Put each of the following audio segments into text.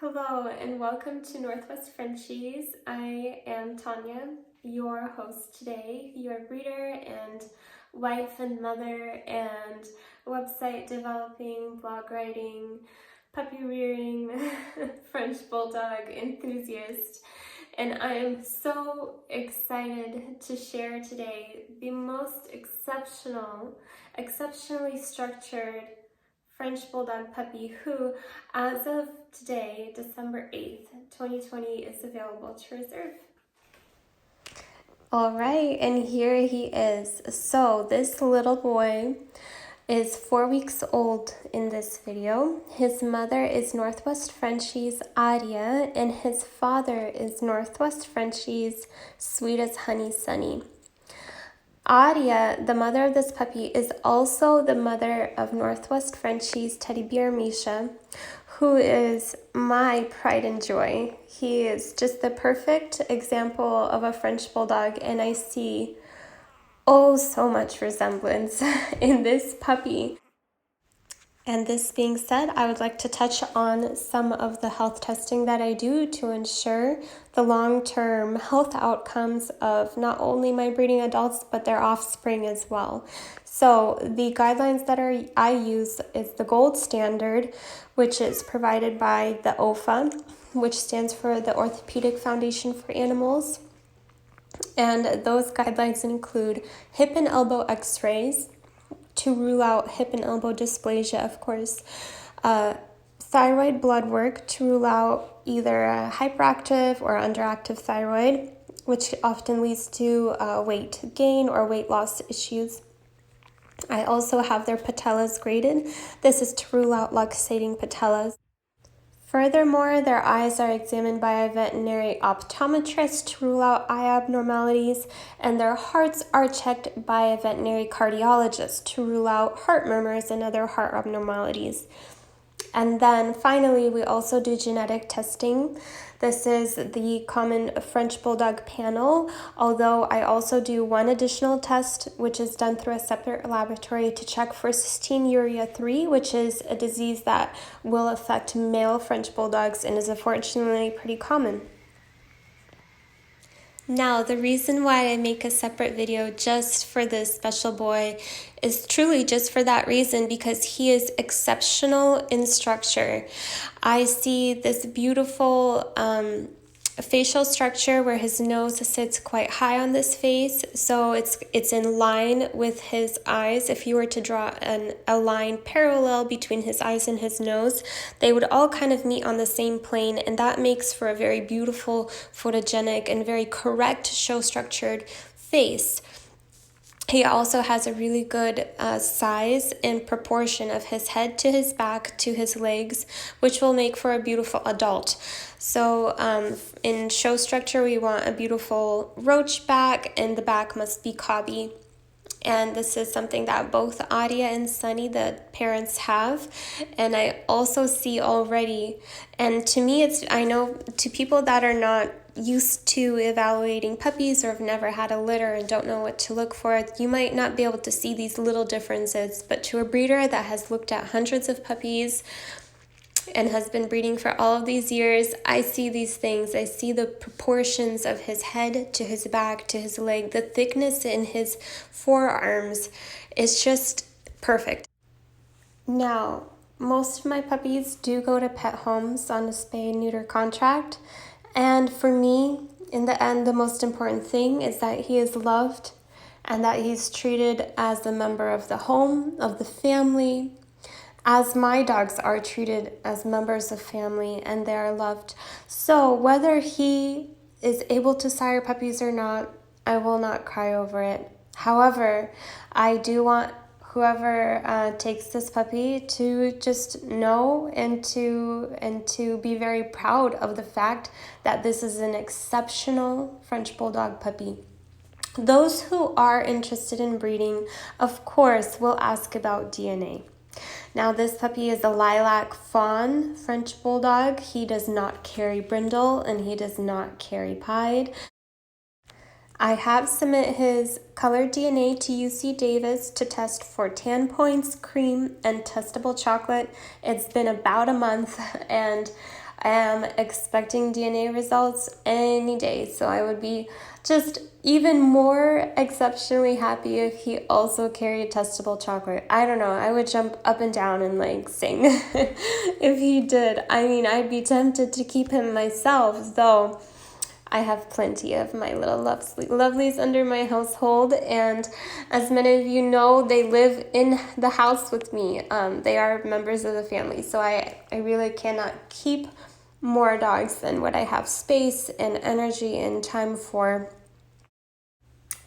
Hello and welcome to Northwest Frenchies. I am Tanya, your host today, your breeder and wife and mother and website developing, blog writing, puppy rearing, French Bulldog enthusiast. And I am so excited to share today the most exceptionally structured French Bulldog puppy who, as of today, December 8th, 2020, is available to reserve. All right, and here he is. So this little boy is 4 weeks old in this video. His mother is Northwest Frenchies Aria, and his father is Northwest Frenchies Sweet as Honey Sunny. Aria, the mother of this puppy, is also the mother of Northwest Frenchies Teddy Bear Misha, who is my pride and joy. He is just the perfect example of a French Bulldog, and I see so much resemblance in this puppy. And this being said, I would like to touch on some of the health testing that I do to ensure the long-term health outcomes of not only my breeding adults, but their offspring as well. So the guidelines that I use is the gold standard, which is provided by the OFA, which stands for the Orthopedic Foundation for Animals. And those guidelines include hip and elbow x-rays, to rule out hip and elbow dysplasia, of course, thyroid blood work to rule out either a hyperactive or underactive thyroid, which often leads to weight gain or weight loss issues. I also have their patellas graded. This is to rule out luxating patellas. Furthermore, their eyes are examined by a veterinary optometrist to rule out eye abnormalities, and their hearts are checked by a veterinary cardiologist to rule out heart murmurs and other heart abnormalities. And then finally, we also do genetic testing. This is the common French Bulldog panel, although I also do one additional test, which is done through a separate laboratory to check for cystinuria 3, which is a disease that will affect male French Bulldogs and is unfortunately pretty common. Now, the reason why I make a separate video just for this special boy is truly just for that reason, because he is exceptional in structure. I see this beautiful facial structure where his nose sits quite high on this face, so it's in line with his eyes. If you were to draw a line parallel between his eyes and his nose, they would all kind of meet on the same plane, and that makes for a very beautiful, photogenic, and very correct show-structured face. He also has a really good size and proportion of his head to his back to his legs, which will make for a beautiful adult. So in show structure, we want a beautiful roach back, and the back must be cobby. And this is something that both Adia and Sunny, the parents, have. And I also see already, and to me, I know to people that are not used to evaluating puppies or have never had a litter and don't know what to look for, you might not be able to see these little differences. But to a breeder that has looked at hundreds of puppies and has been breeding for all of these years, I see these things. I see the proportions of his head to his back to his leg. The thickness in his forearms is just perfect. Now, most of my puppies do go to pet homes on a spay and neuter contract. And for me, in the end, the most important thing is that he is loved and that he's treated as a member of the home, of the family, as my dogs are treated as members of family, and they are loved. So whether he is able to sire puppies or not, I will not cry over it. However, I do want whoever takes this puppy to just know and to be very proud of the fact that this is an exceptional French Bulldog puppy. Those who are interested in breeding, of course, will ask about DNA. Now, this puppy is a Lilac Fawn French Bulldog. He does not carry brindle and he does not carry pied. I have submitted his colored DNA to UC Davis to test for tan points, cream, and testable chocolate. It's been about a month, and I am expecting DNA results any day, so I would be just even more exceptionally happy if he also carried testable chocolate. I don't know, I would jump up and down and like sing if he did. I mean, I'd be tempted to keep him myself, though I have plenty of my little lovelies under my household, and as many of you know, they live in the house with me. They are members of the family, so I really cannot keep more dogs than what I have space and energy and time for.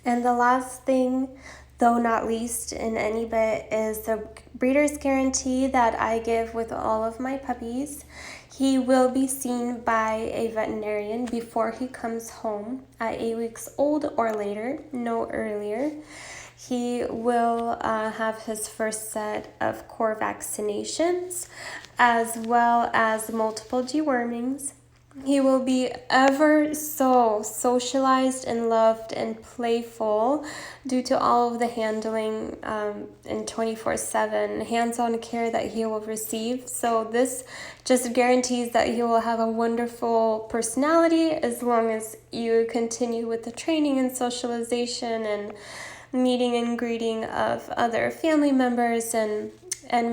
And the last thing, though not least in any bit, is the breeder's guarantee that I give with all of my puppies. He will be seen by a veterinarian before he comes home at 8 weeks old or later, no earlier. He will have his first set of core vaccinations as well as multiple dewormings. He will be ever so socialized and loved and playful due to all of the handling and 24/7 hands-on care that he will receive. So this just guarantees that he will have a wonderful personality as long as you continue with the training and socialization and meeting and greeting of other family members and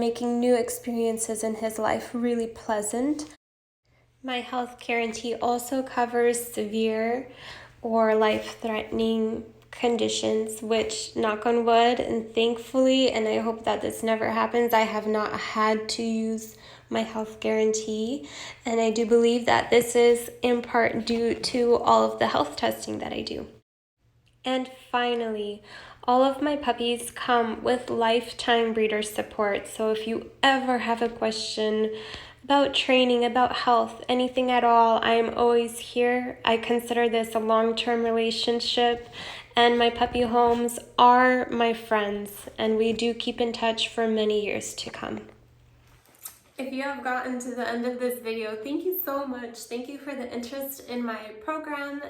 making new experiences in his life really pleasant. My health guarantee also covers severe or life-threatening conditions, which, knock on wood, and thankfully, and I hope that this never happens, I have not had to use my health guarantee. And I do believe that this is in part due to all of the health testing that I do. And finally, all of my puppies come with lifetime breeder support. So if you ever have a question about training, about health, anything at all, I am always here. I consider this a long-term relationship, and my puppy homes are my friends, and we do keep in touch for many years to come. If you have gotten to the end of this video, thank you so much. Thank you for the interest in my program,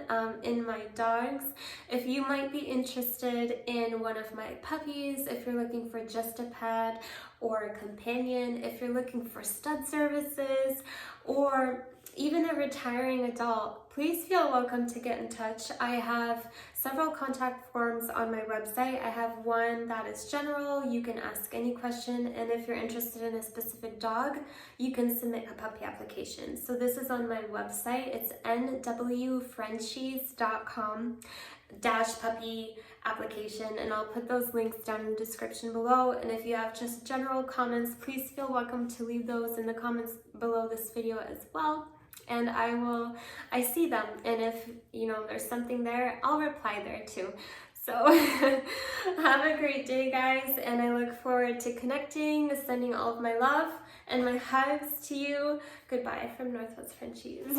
in my dogs. If you might be interested in one of my puppies, if you're looking for just a pet or a companion, if you're looking for stud services, or even a retiring adult, please feel welcome to get in touch. I have several contact forms on my website. I have one that is general. You can ask any question, and if you're interested in a specific dog, you can submit a puppy application. So this is on my website. It's nwfrenchies.com/puppy application, and I'll put those links down in the description below. And if you have just general comments, please feel welcome to leave those in the comments below this video as well. And I see them, and if there's something there, I'll reply there too. So have a great day, guys, and I look forward to connecting, sending all of my love and my hugs to you. Goodbye from Northwest Frenchies.